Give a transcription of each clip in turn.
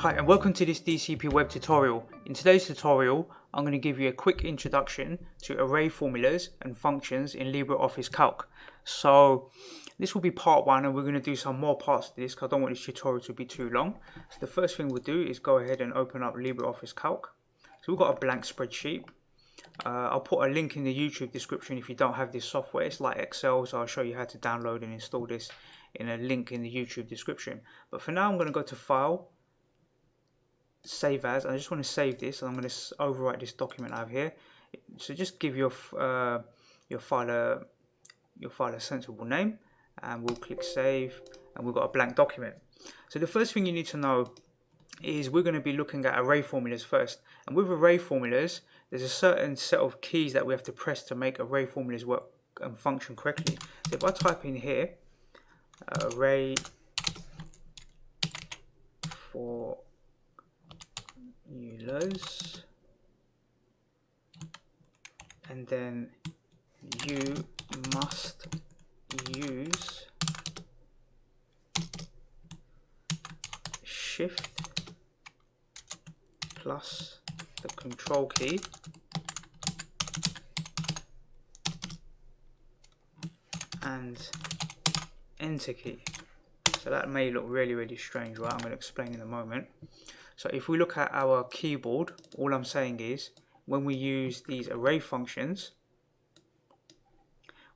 Hi and welcome to this DCP web tutorial. In today's tutorial, I'm going to give you a quick introduction to array formulas and functions in LibreOffice Calc. So this will be part one, and we're going to do some more parts to this because I don't want this tutorial to be too long. So the first thing we'll do is go ahead and open up LibreOffice Calc. So we've got a blank spreadsheet. I'll put a link in the YouTube description if you don't have this software. It's like Excel, so I'll show you how to download and install this in a link in the YouTube description. But for now, I'm going to go to File, Save As. I just want to save this, and I'm going to overwrite this document I have here. So just give your file a sensible name, and we'll click Save, and we've got a blank document. So the first thing you need to know is we're going to be looking at array formulas first. And with array formulas, there's a certain set of keys that we have to press to make array formulas work and function correctly. So if I type in here, array formulas, and then you must use Shift plus the control key and enter key. So that may look really strange, right? I'm going to explain in a moment. So if we look at our keyboard, all I'm saying is when we use these array functions,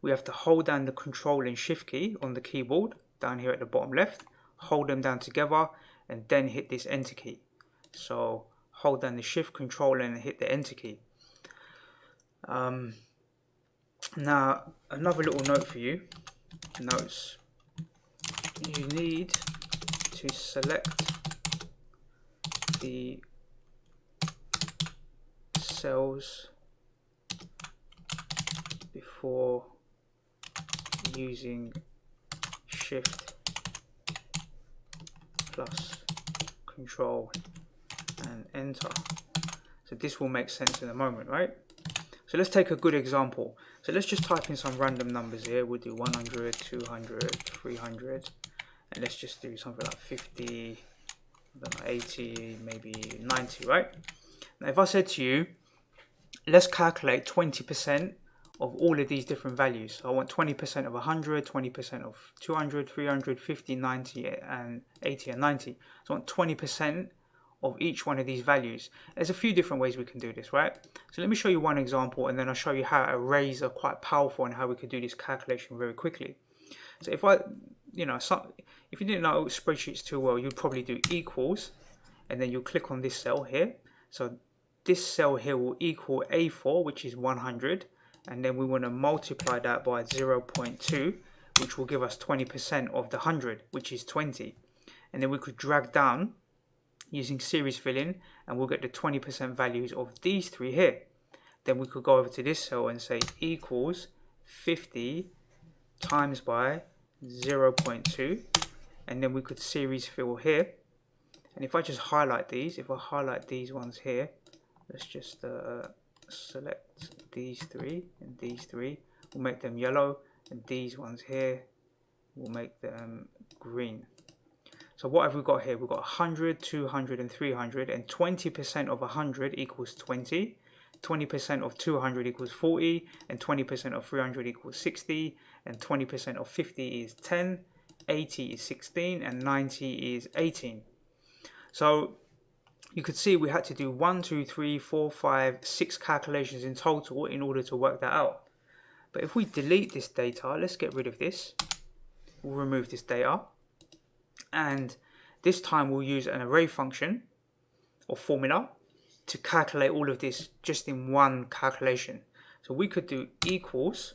we have to hold down the control and shift key on the keyboard down here at the bottom left, hold them down together, and then hit this enter key. So hold down the shift, control, and hit the enter key. Now another little note for you, notes. You need to select the cells before using Shift plus control and enter. So this will make sense in a moment, right? So let's take a good example. So let's just type in some random numbers here. We'll do 100, 200, 300, and let's just do something like 50, 80, maybe 90, right? Now if I said to you, let's calculate 20% of all of these different values. So I want 20% of 100, 20% of 200, 300, 50, 90, and 80 and 90. So I want 20% of each one of these values. There's a few different ways we can do this, right? So let me show you one example, and then I'll show you how arrays are quite powerful and how we could do this calculation very quickly. So if if you didn't know spreadsheets too well, you'd probably do equals, and then you click on this cell here. So this cell here will equal A4, which is 100, and then we want to multiply that by 0.2, which will give us 20% of the 100, which is 20. And then we could drag down using series filling, and we'll get the 20% values of these three here. Then we could go over to this cell and say equals 50 times by 0.2, and then we could series fill here. And if I just highlight these, if I highlight these ones here, let's just select these three and these three, we'll make them yellow, and these ones here will make them green. So what have we got here? We've got 100, 200, and 300, and 20% of 100 equals 20, 20% of 200 equals 40, and 20% of 300 equals 60, and 20% of 50 is 10, 80 is 16, and 90 is 18. So you could see we had to do 1, 2, 3, 4, 5, 6 calculations in total in order to work that out. But if we delete this data, let's get rid of this. We'll remove this data. And this time we'll use an array function or formula to calculate all of this just in one calculation. So we could do equals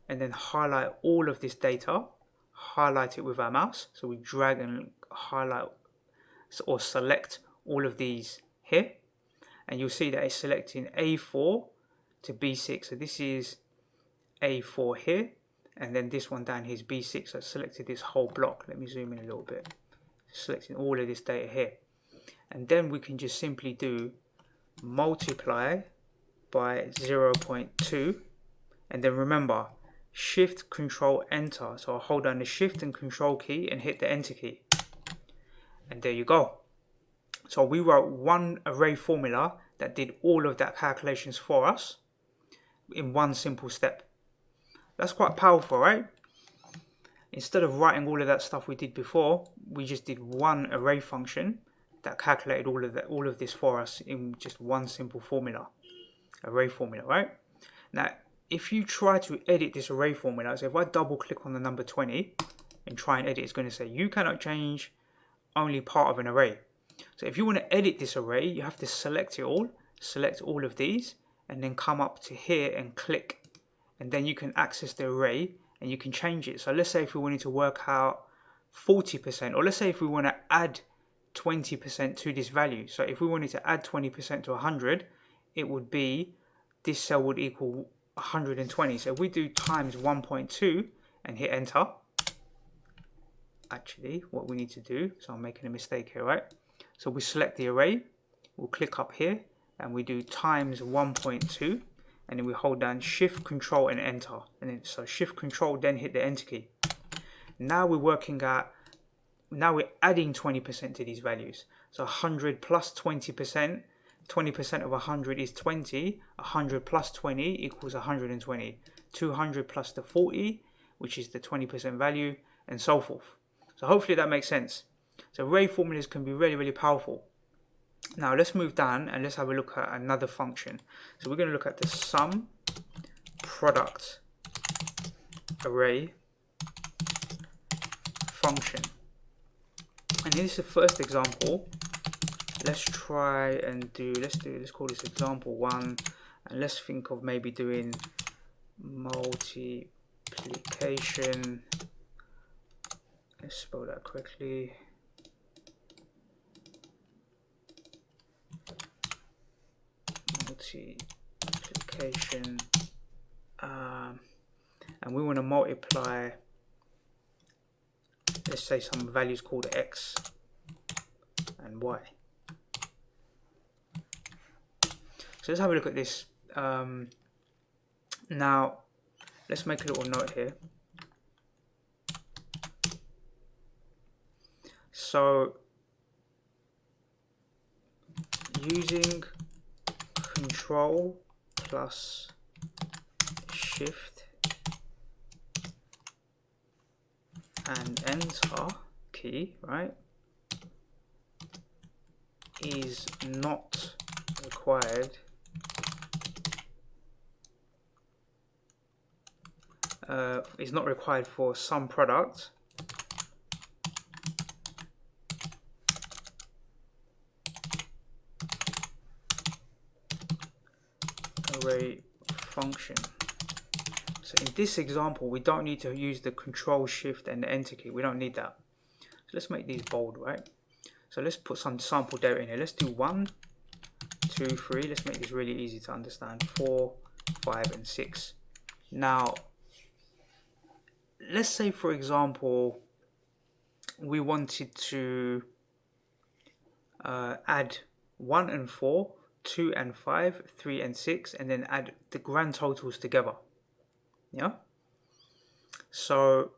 and then highlight all of this data, highlight it with our mouse. So we drag and highlight or select all of these here, and you'll see that it's selecting A4 to B6. So this is A4 here, and then this one down here is B6. So I selected this whole block. Let me zoom in a little bit. Selecting all of this data here, and then we can just simply do multiply by 0.2, and then remember Shift Control Enter. So I'll hold down the Shift and Control key and hit the Enter key, and there you go. So we wrote one array formula that did all of that calculations for us in one simple step. That's quite powerful, right? Instead of writing all of that stuff we did before, we just did one array function that calculated all of this for us in just one simple formula, array formula, right? Now, if you try to edit this array formula, so if I double click on the number 20 and try and edit, it's going to say you cannot change only part of an array. So if you want to edit this array, you have to select it all, select all of these, and then come up to here and click, and then you can access the array and you can change it. So let's say if we wanted to work out 40%, or let's say if we want to add 20% to this value. So if we wanted to add 20% to 100, it would be, this cell would equal 120. So if we do times 1.2 and hit enter, actually what we need to do, so I'm making a mistake here, right? So we select the array, we'll click up here and we do times 1.2, and then we hold down shift control and enter, and then so shift control, then hit the enter key. Now we're adding 20% to these values. So 100 plus 20%, 20% of 100 is 20, 100 plus 20 equals 120, 200 plus the 40, which is the 20% value, and so forth. So hopefully that makes sense. So array formulas can be really, really powerful. Now let's move down and let's have a look at another function. So we're going to look at the sum product array function. And in this first example, let's try and let's call this example 1, and let's think of maybe doing multiplication. Let's spell that correctly. Multiplication, and we want to multiply, let's say, some values called x and y. So let's have a look at this. Now let's make a little note here. So using control plus shift and enter key, right, is not required for some product array function. So in this example, we don't need to use the control shift and the enter key. We don't need that. So let's make these bold, right? So let's put some sample data in here. Let's do 1, 2, 3. Let's make this really easy to understand. 4, 5, and 6. Now, let's say, for example, we wanted to add 1 and 4, 2 and 5, 3 and 6, and then add the grand totals together. Yeah. So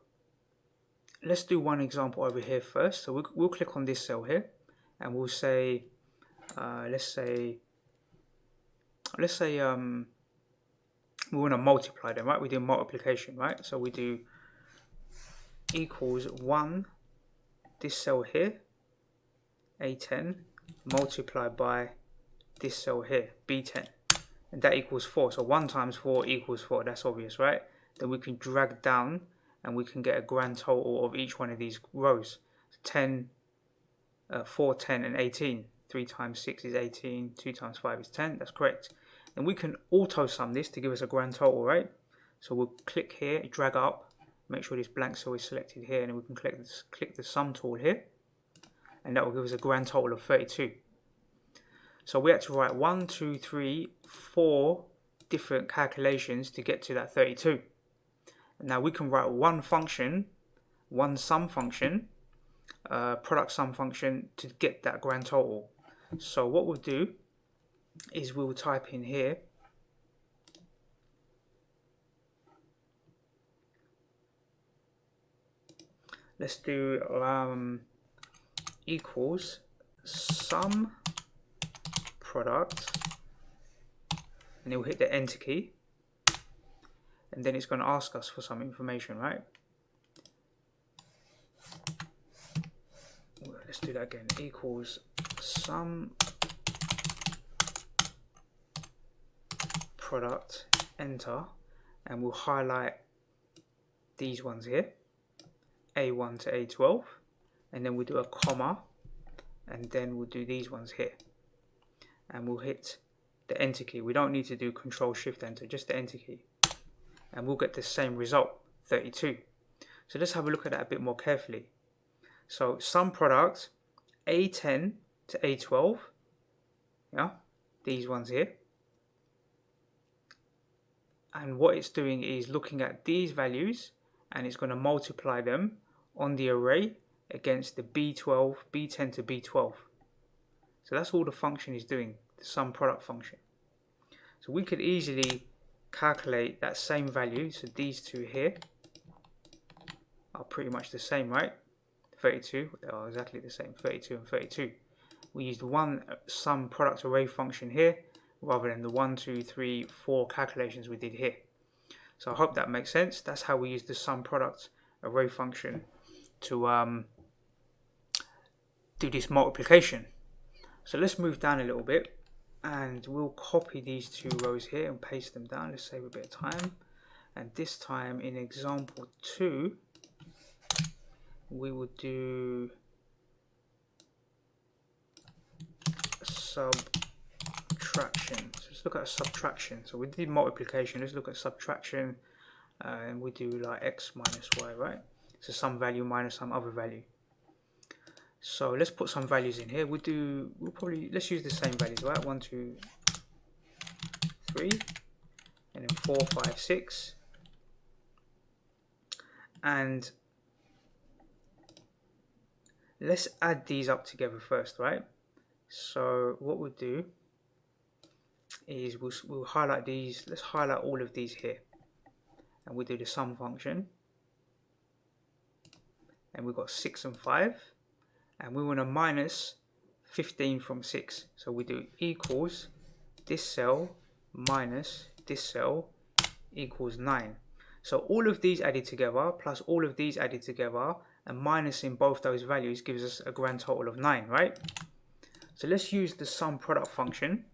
let's do one example over here first. So we'll click on this cell here, and we'll say, let's say we want to multiply them, right? We do multiplication, right? So we do equals 1, this cell here, A10, multiplied by this cell here, B10, and that equals 4. So 1 times 4 equals 4. That's obvious, right? Then we can drag down and we can get a grand total of each one of these rows. 10, 4, 10, and 18. 3 times 6 is 18, 2 times 5 is 10. That's correct. And we can auto sum this to give us a grand total, right? So we'll click here, drag up, make sure this blank cell is selected here, and then we can click the sum tool here, and that will give us a grand total of 32. So we had to write 1, 2, 3, 4 different calculations to get to that 32. And now we can write one function, one sum function, product sum function, to get that grand total. So what we'll do is we'll type in here let's do equals sum product, and it will hit the enter key, and then it's going to ask us for some information, right? Let's do that again. Equals sum product, enter, and we'll highlight these ones here, A1 to A12, and then we'll do a comma, and then we'll do these ones here, and we'll hit the enter key. We don't need to do Control Shift Enter, just the enter key, and we'll get the same result, 32. So let's have a look at that a bit more carefully. So sum product A10 to A12, yeah, these ones here, and what it's doing is looking at these values and it's going to multiply them on the array against the B12, B10 to B12. So that's all the function is doing, the sum product function. So we could easily calculate that same value. So these two here are pretty much the same, right? 32, they are exactly the same, 32 and 32. We used one sum product array function here rather than the 1, 2, 3, 4 calculations we did here. So I hope that makes sense. That's how we use the sum product array function to do this multiplication. So let's move down a little bit and we'll copy these two rows here and paste them down. Let's save a bit of time. And this time in example 2, we would do subtraction. So let's look at a subtraction. So we did multiplication, let's look at subtraction, and we do like x minus y, right? So some value minus some other value. So let's put some values in here. Let's use the same values, right? 1, 2, 3, and then 4, 5, 6. And let's add these up together first, right? So what we'll do is we'll highlight these. Let's highlight all of these here, and we'll do the sum function. And we've got 6 and 5, and we want to minus 15 from 6. So we do equals this cell minus this cell equals 9. So all of these added together plus all of these added together and minusing both those values gives us a grand total of 9, right? So let's use the sum product function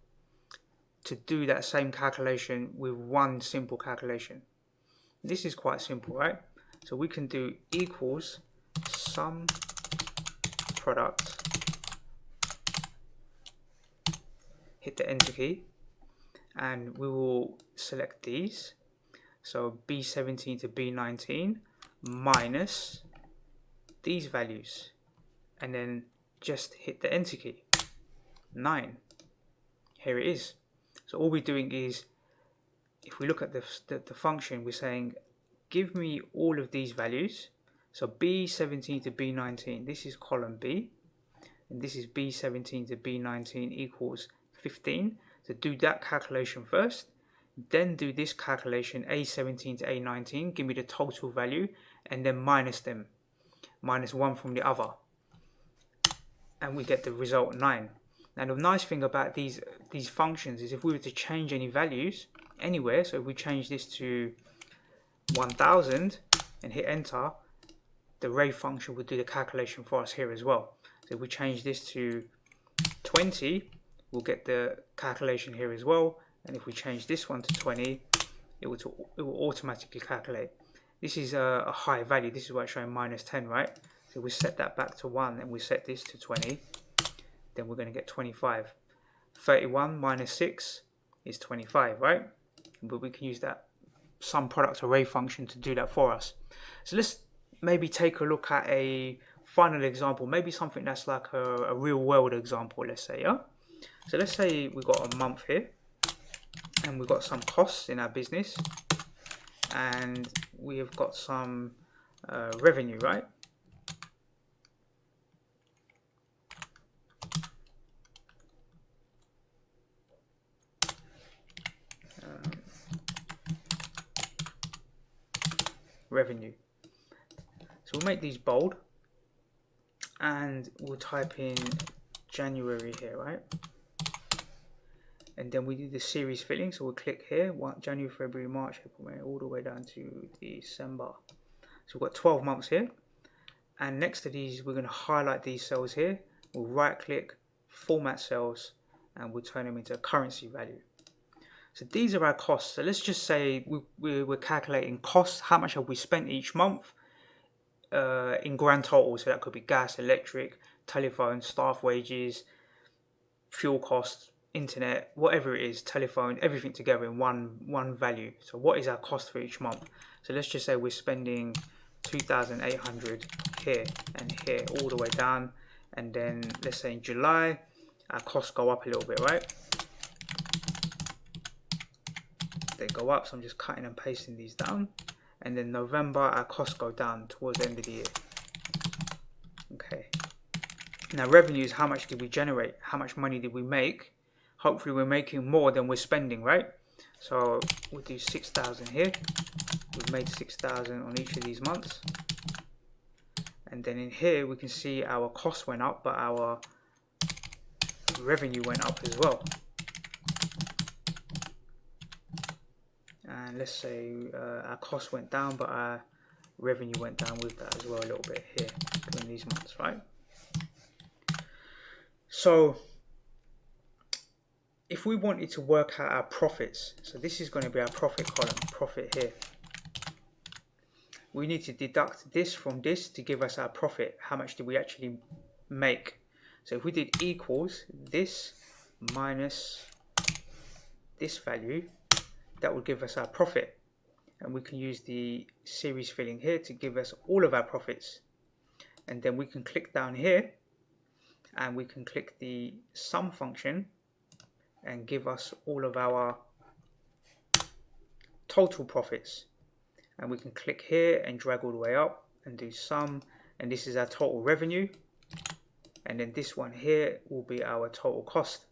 to do that same calculation with one simple calculation. This is quite simple, right? So we can do equals sum product, hit the enter key, and we will select these. So B17 to B19 minus these values, and then just hit the enter key. 9. Here it is. So all we're doing is, if we look at the function, we're saying give me all of these values. So B17 to B19, this is column B, and this is B17 to B19 equals 15. So do that calculation first, then do this calculation A17 to A19, give me the total value, and then minus them, minus 1 from the other, and we get the result 9. Now the nice thing about these functions is if we were to change any values anywhere, so if we change this to 1000 and hit enter, the array function would do the calculation for us here as well. So if we change this to 20, we'll get the calculation here as well, and if we change this one to 20, it will automatically calculate. This is a high value. This is why it's showing minus 10, right? So we set that back to 1 and we set this to 20, then we're going to get 25. 31 minus 6 is 25, right? But we can use that sum product array function to do that for us. So let's maybe take a look at a final example, maybe something that's like a real world example, let's say, yeah? So let's say we've got a month here and we've got some costs in our business and we have got some revenue, right? Revenue. So we'll make these bold and we'll type in January here, right? And then we do the series filling, so we'll click here, January, February, March, April, May, all the way down to December. So we've got 12 months here. And next to these, we're going to highlight these cells here. We'll right click, format cells, and we'll turn them into a currency value. So these are our costs. So let's just say we're calculating costs. How much have we spent each month in grand total? So that could be gas, electric, telephone, staff wages, fuel costs, internet, whatever it is, telephone, everything together in one value. So what is our cost for each month? So let's just say we're spending 2,800 here and here all the way down, and then let's say in July our costs go up a little bit, right? They go up, so I'm just cutting and pasting these down. And then November our costs go down towards the end of the year. Okay, now revenue is how much did we generate, how much money did we make. Hopefully we're making more than we're spending, right? So we'll do 6,000 here. We've made 6,000 on each of these months. And then in here we can see our costs went up, but our revenue went up as well. And let's say our costs went down, but our revenue went down with that as well a little bit here during these months, right? So if we wanted to work out our profits, so this is going to be our profit column, profit here. We need to deduct this from this to give us our profit. How much did we actually make? So if we did equals this minus this value, that would give us our profit. And we can use the series filling here to give us all of our profits. And then we can click down here and we can click the sum function and give us all of our total profits. And we can click here and drag all the way up and do sum, and this is our total revenue. And then this one here will be our total cost.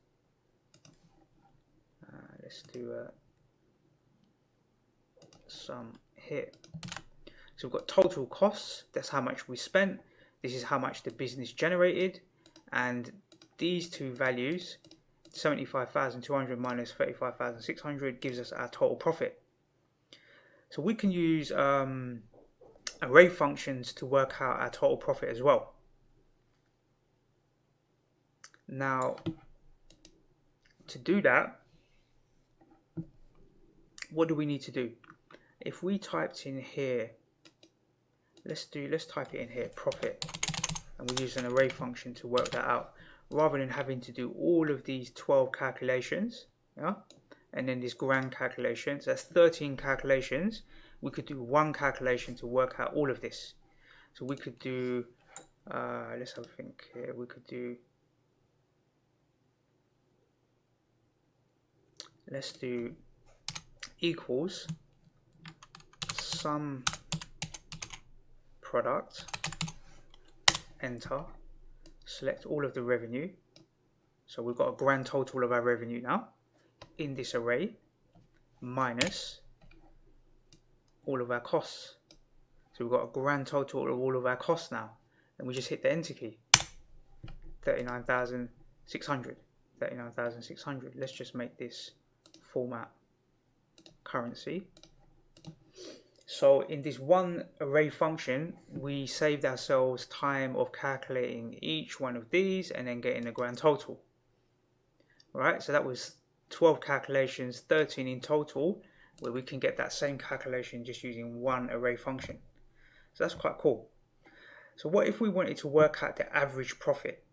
Let's do sum here. So we've got total costs, that's how much we spent. This is how much the business generated. And these two values, 75,200 minus 35,600, gives us our total profit. So we can use array functions to work out our total profit as well. Now, to do that, what do we need to do? If we typed in here, let's type it in here, profit, and we use an array function to work that out, rather than having to do all of these 12 calculations, yeah, and then this grand calculations. That's 13 calculations. We could do one calculation to work out all of this. So we could do, let's have a think here. We could do, let's do equals sum product, enter, select all of the revenue. So we've got a grand total of our revenue now in this array, minus all of our costs. So we've got a grand total of all of our costs now, and we just hit the enter key. 39,600. 39,600. Let's just make this format currency. So in this one array function, we saved ourselves time of calculating each one of these and then getting the grand total. Right, so that was 12 calculations, 13 in total, where we can get that same calculation just using one array function. So that's quite cool. So what if we wanted to work out the average profit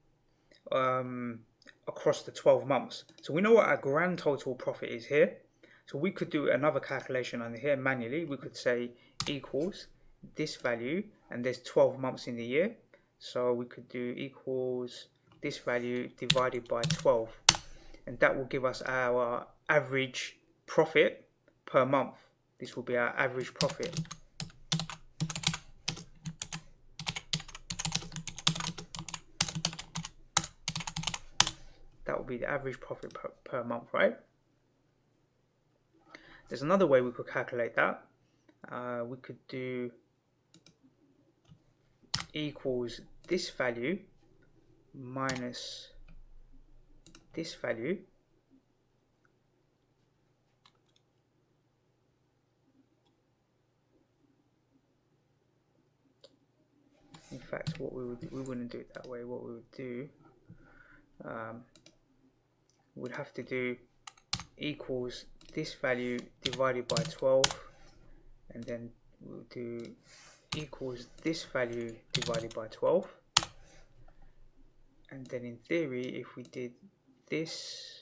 across the 12 months? So we know what our grand total profit is here. So we could do another calculation on here manually. We could say equals this value, and there's 12 months in the year. So we could do equals this value divided by 12. And that will give us our average profit per month. This will be our average profit. That will be the average profit per month, right? There's another way we could calculate that. We could do equals this value minus this value in fact what we wouldn't do it that way. What we would do, we'd have to do equals this value divided by 12, and then we'll do equals this value divided by 12, and then in theory if we did this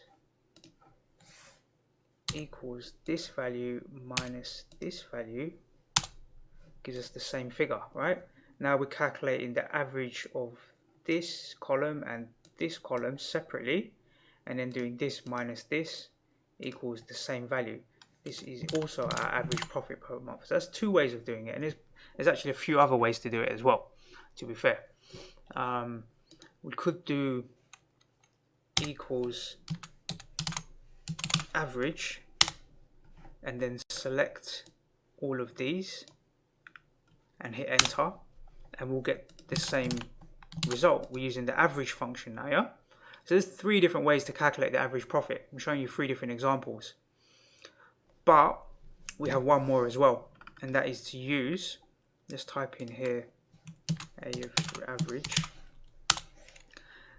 equals this value minus this value, gives us the same figure, right? Now we're calculating the average of this column and this column separately, and then doing this minus this equals the same value. This is also our average profit per month. So that's two ways of doing it, and there's actually a few other ways to do it as well, to be fair. We could do equals average and then select all of these and hit enter, and we'll get the same result. We're using the average function now, yeah? So there's three different ways to calculate the average profit. I'm showing you three different examples. But we have one more as well, and that is to use, let's type in here average.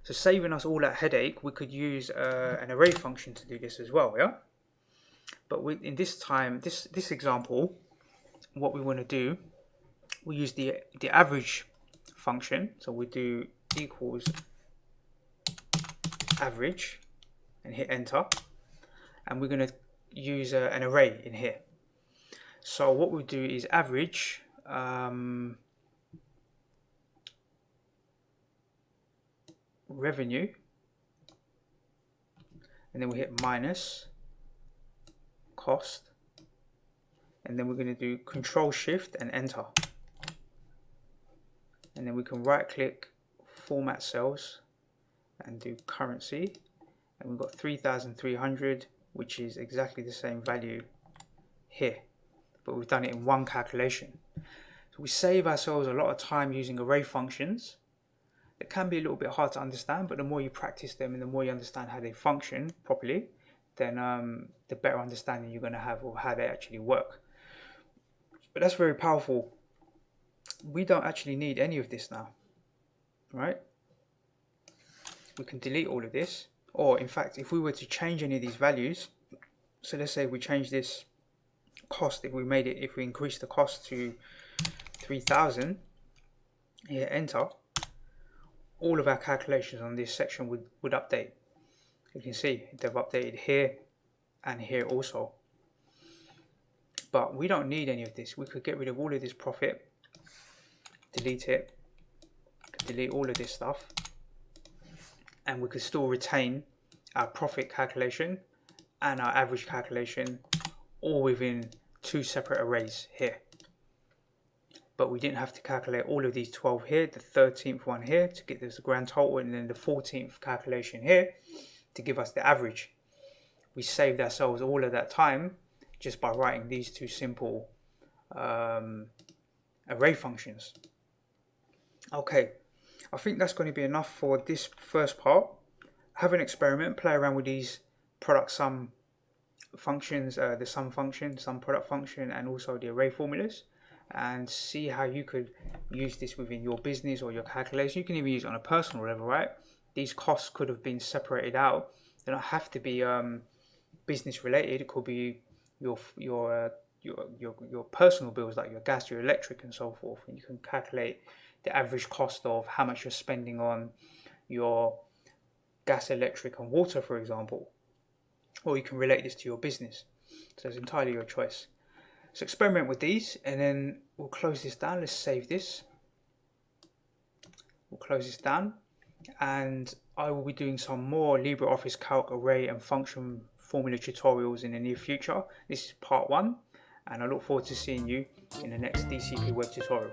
So saving us all that headache, we could use an array function to do this as well, yeah? But in this time, this example, what we want to do, we use the average function. So we do equals average and hit enter, and we're going to use an array in here. So what we'll do is average revenue, and then we hit minus cost, and then we're going to do Control Shift and enter, and then we can right click format cells and do currency, and we've got 3,300, which is exactly the same value here, but we've done it in one calculation. So we save ourselves a lot of time using array functions. It can be a little bit hard to understand, but the more you practice them and the more you understand how they function properly, then the better understanding you're going to have of how they actually work. But that's very powerful. We don't actually need any of this now, right? We can delete all of this, or in fact, if we were to change any of these values, so let's say we change this cost, if we increase the cost to 3,000, hit enter, all of our calculations on this section would update. You can see they've updated here and here also. But we don't need any of this. We could get rid of all of this profit, delete it, delete all of this stuff, and we could still retain our profit calculation and our average calculation all within two separate arrays here. But we didn't have to calculate all of these 12 here, the 13th one here to get this grand total, and then the 14th calculation here to give us the average. We saved ourselves all of that time just by writing these two simple array functions. Okay, I think that's going to be enough for this first part. Have an experiment, play around with these product sum functions, the sum function, sum product function, and also the array formulas, and see how you could use this within your business or your calculation. You can even use it on a personal level, right? These costs could have been separated out. They don't have to be business related. It could be your personal bills, like your gas, your electric, and so forth. And you can calculate the average cost of how much you're spending on your gas, electric, and water, for example. Or you can relate this to your business. So it's entirely your choice. So experiment with these, and then we'll close this down. Let's save this. We'll close this down, and I will be doing some more LibreOffice Calc array and function formula tutorials in the near future. This is part 1, and I look forward to seeing you in the next DCP web tutorial.